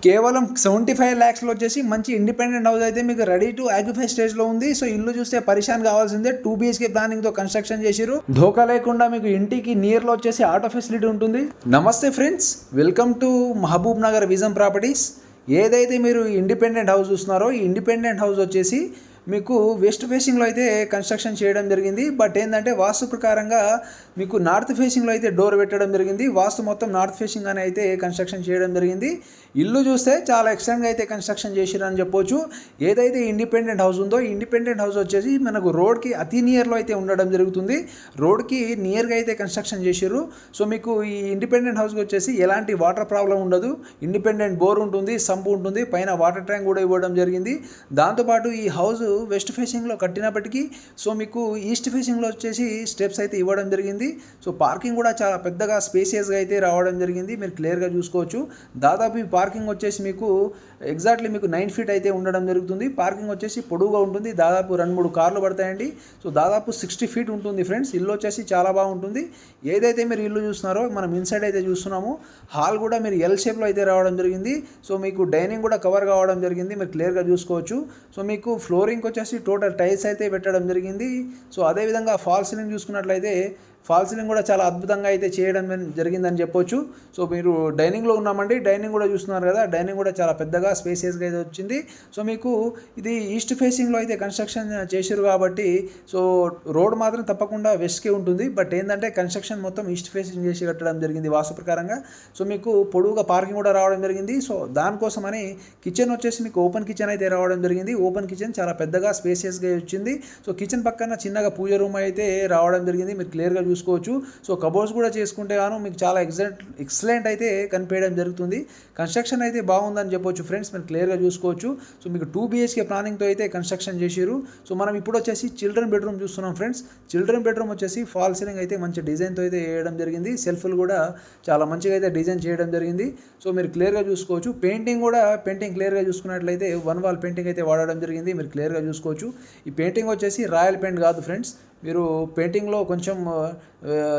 కేవలం 75 lakhsలో వచ్చేసి మంచి ఇండిపెండెంట్ హౌస్ అయితే మీకు రెడీ టు ఆక్యుపై స్టేజ్లో ఉంది. సో ఇల్లు చూస్తే పరిశాన్ కావాల్సిందే. 2 BHK ప్లానింగ్తో కన్స్ట్రక్షన్ చేసిరు. ధోకా లేకుండా మీకు ఇంటికి నియర్లో వచ్చేసి ఆటో ఫెసిలిటీ ఉంటుంది. నమస్తే friends, welcome to Mahabubnagar vision properties. ఏదైతే మీరు ఇండిపెండెంట్ హౌస్ చూస్తున్నారో ఈ ఇండిపెండెంట్ హౌస్ వచ్చేసి మీకు వెస్ట్ ఫేసింగ్లో అయితే కన్స్ట్రక్షన్ చేయడం జరిగింది. బట్ ఏంటంటే వాస్తు ప్రకారంగా మీకు నార్త్ ఫేసింగ్లో అయితే డోర్ పెట్టడం జరిగింది. వాస్తు మొత్తం నార్త్ ఫేసింగ్ అని అయితే కన్స్ట్రక్షన్ చేయడం జరిగింది. ఇల్లు చూస్తే చాలా ఎక్సలెంట్గా అయితే కన్స్ట్రక్షన్ చేసిరని చెప్పొచ్చు. ఏదైతే ఇండిపెండెంట్ హౌస్ ఉందో ఇండిపెండెంట్ హౌస్ వచ్చేసి మనకు రోడ్కి అతి నియర్లో అయితే ఉండడం జరుగుతుంది. రోడ్కి నియర్గా అయితే కన్స్ట్రక్షన్ చేసిర్రు. సో మీకు ఈ ఇండిపెండెంట్ హౌస్కి వచ్చేసి ఎలాంటి వాటర్ ప్రాబ్లం ఉండదు. ఇండిపెండెంట్ బోర్ ఉంటుంది, సంపు ఉంటుంది, పైన వాటర్ ట్యాంక్ కూడా ఇవ్వడం జరిగింది. దాంతోపాటు ఈ హౌస్ వెస్ట్ ఫేసింగ్లో కట్టినప్పటికీ సో మీకు ఈస్ట్ ఫేసింగ్లో వచ్చేసి స్టెప్స్ అయితే ఇవ్వడం జరిగింది. సో పార్కింగ్ కూడా చాలా పెద్దగా స్పేసియస్గా అయితే రావడం జరిగింది. మీరు క్లియర్గా చూసుకోవచ్చు. దాదాపు ఈ పార్కింగ్ వచ్చేసి మీకు ఎగ్జాక్ట్లీ మీకు 9 feet అయితే ఉండడం జరుగుతుంది. పార్కింగ్ వచ్చేసి పొడవుగా ఉంటుంది. దాదాపు 2-3 కార్లు పడతాయండి. సో దాదాపు 60 feet ఉంటుంది ఫ్రెండ్స్. ఇల్లు వచ్చేసి చాలా బాగుంటుంది. ఏదైతే మీరు ఇల్లు చూస్తున్నారో మనం ఇన్సైడ్ అయితే చూస్తున్నాము. హాల్ కూడా మీరు ఎల్ షేప్లో అయితే రావడం జరిగింది. సో మీకు డైనింగ్ కూడా కవర్ కావడం జరిగింది. మీరు క్లియర్గా చూసుకోవచ్చు. సో మీకు ఫ్లోరింగ్ వచ్చేసి టోటల్ టైల్స్ అయితే పెట్టడం జరిగింది. సో అదేవిధంగా ఫాల్ సీలింగ్ చూసుకున్నట్లయితే ఫాల్ సీలింగ్ కూడా చాలా అద్భుతంగా అయితే చేయడం జరిగిందని చెప్పొచ్చు. సో మీరు డైనింగ్లో ఉన్నామండి. డైనింగ్ కూడా చూస్తున్నారు కదా. డైనింగ్ కూడా చాలా పెద్దగా స్పేసియస్గా అయితే వచ్చింది. సో మీకు ఇది ఈస్ట్ ఫేసింగ్లో అయితే కన్స్ట్రక్షన్ చేశారు కాబట్టి సో రోడ్ మాత్రం తప్పకుండా వెస్ట్కే ఉంటుంది. బట్ ఏంటంటే కన్స్ట్రక్షన్ మొత్తం ఈస్ట్ ఫేసింగ్ చేసి కట్టడం జరిగింది వాస్తు ప్రకారంగా. సో మీకు పొడవుగా పార్కింగ్ కూడా రావడం జరిగింది. సో దానికోసమని కిచెన్ వచ్చేసి మీకు ఓపెన్ కిచెన్ అయితే రావడం జరిగింది. ఓపెన్ కిచెన్ చాలా పెద్దగా స్పేసియస్గా వచ్చింది. సో కిచెన్ పక్కన చిన్నగా పూజ రూమ్ అయితే రావడం జరిగింది. మీరు క్లియర్గా చూసుకోవచ్చు. సో కబోర్డ్స్ కూడా చేసుకుంటే గాను మీకు చాలా ఎక్సలెంట్ అయితే కనిపించడం జరుగుతుంది. కన్స్ట్రక్షన్ అయితే బాగుందని చెప్పొచ్చు ఫ్రెండ్స్. మీరు క్లియర్గా చూసుకోవచ్చు. సో మీకు 2 BHK ప్లానింగ్తో అయితే కన్స్ట్రక్షన్ చేశారు. సో మనం ఇప్పుడు వచ్చేసి చిల్డ్రన్ బెడ్రూమ్ చూస్తున్నాం ఫ్రెండ్స్. చిల్డ్రన్ బెడ్రూమ్ వచ్చేసి ఫాల్ సీలింగ్ అయితే మంచి డిజైన్తో అయితే వేయడం జరిగింది. సెల్ఫ్లు కూడా చాలా మంచిగా అయితే డిజైన్ చేయడం జరిగింది. సో మీరు క్లియర్గా చూసుకోవచ్చు. పెయింటింగ్ క్లియర్గా చూసుకున్నట్లయితే 1 wall పెయింటింగ్ అయితే వాడడం జరిగింది. మీరు క్లియర్గా చూసుకోవచ్చు. ఈ పెయింటింగ్ వచ్చేసి రాయల్ పెయింట్ కాదు ఫ్రెండ్స్. మీరు పెయింటింగ్లో కొంచెం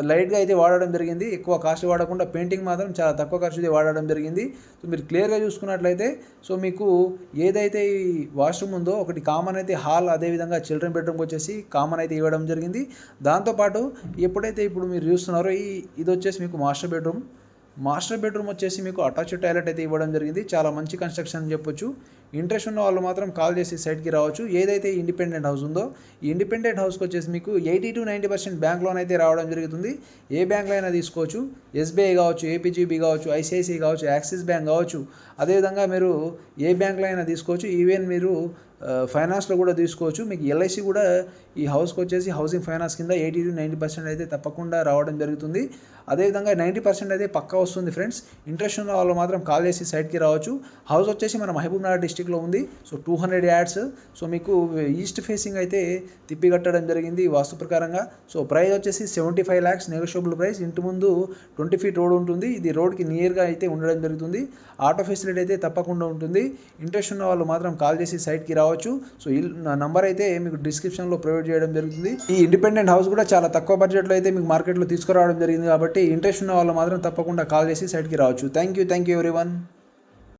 లైట్గా అయితే వాడడం జరిగింది. ఎక్కువ కాస్ట్ వాడకుండా పెయింటింగ్ మాత్రం చాలా తక్కువ ఖర్చుది వాడడం జరిగింది. సో మీరు క్లియర్గా చూసుకున్నట్లయితే సో మీకు ఏదైతే ఈ వాష్రూమ్ ఉందో ఒకటి కామన్ అయితే హాల్, అదేవిధంగా చిల్డ్రన్ బెడ్రూమ్కి వచ్చేసి కామన్ అయితే ఇవ్వడం జరిగింది. దాంతోపాటు ఎప్పుడైతే ఇప్పుడు మీరు చూస్తున్నారో ఇది వచ్చేసి మీకు మాస్టర్ బెడ్రూమ్ వచ్చేసి మీకు అటాచ్డ్ టాయిలెట్ అయితే ఇవ్వడం జరిగింది. చాలా మంచి కన్స్ట్రక్షన్ అని చెప్పొచ్చు. ఇంట్రెస్ట్ ఉన్న వాళ్ళు మాత్రం కాల్ చేసి సైట్కి రావచ్చు. ఏదైతే ఇండిపెండెంట్ హౌస్ ఉందో ఈ ఇండిపెండెంట్ హౌస్కి వచ్చేసి మీకు 80-90% బ్యాంక్ లోన్ అయితే రావడం జరుగుతుంది. ఏ బ్యాంక్లో అయినా తీసుకోవచ్చు. SBI కావచ్చు, APGB కావచ్చు, ICICI కావచ్చు, యాక్సిస్ బ్యాంక్ కావచ్చు. అదేవిధంగా మీరు ఏ బ్యాంక్లో అయినా తీసుకోవచ్చు. ఈవెన్ మీరు ఫైనాన్స్లో కూడా తీసుకోవచ్చు. మీకు LIC కూడా ఈ హౌస్కి వచ్చేసి హౌసింగ్ ఫైనాన్స్ కింద 80-90% అయితే తప్పకుండా రావడం జరుగుతుంది. అదేవిధంగా 90% అయితే పక్కా వస్తుంది ఫ్రెండ్స్. ఇంట్రెస్ట్ ఉన్న వాళ్ళు మాత్రం కాల్ చేసి సైట్కి రావచ్చు. హౌస్ వచ్చేసి మన మహబూబ్ నగర్ డిస్టిక్లో ఉంది. So 200 yards. సో మీకు ఈస్ట్ ఫేసింగ్ అయితే తిప్పి కట్టడం జరిగింది వాస్తు ప్రకారంగా. సో ప్రైస్ వచ్చేసి 75 lakhs నెగోషియబుల్ ప్రైస్. ఇంటి ముందు 20 feet రోడ్ ఉంటుంది. ఇది రోడ్కి నియర్గా అయితే ఉండడం జరుగుతుంది. ఆటో ఫెసిలిటీ అయితే తప్పకుండా ఉంటుంది. ఇంట్రెస్ట్ ఉన్న వాళ్ళు మాత్రం కాల్ చేసి సైట్కి రావచ్చు. సో నా నంబర్ అయితే మీకు డిస్క్రిప్షన్లో ప్రొవైడ్ చేయడం జరుగుతుంది. ఈ ఇండిపెండెంట్ హౌస్ కూడా చాలా తక్కువ బడ్జెట్లో అయితే మీకు మార్కెట్లో తీసుకురావడం జరిగింది కాబట్టి ఇంట్రెస్ట్ ఉన్న వాళ్ళు మాత్రం తప్పకుండా కాల్ చేసి సైట్కి రావచ్చు. Thank you everyone.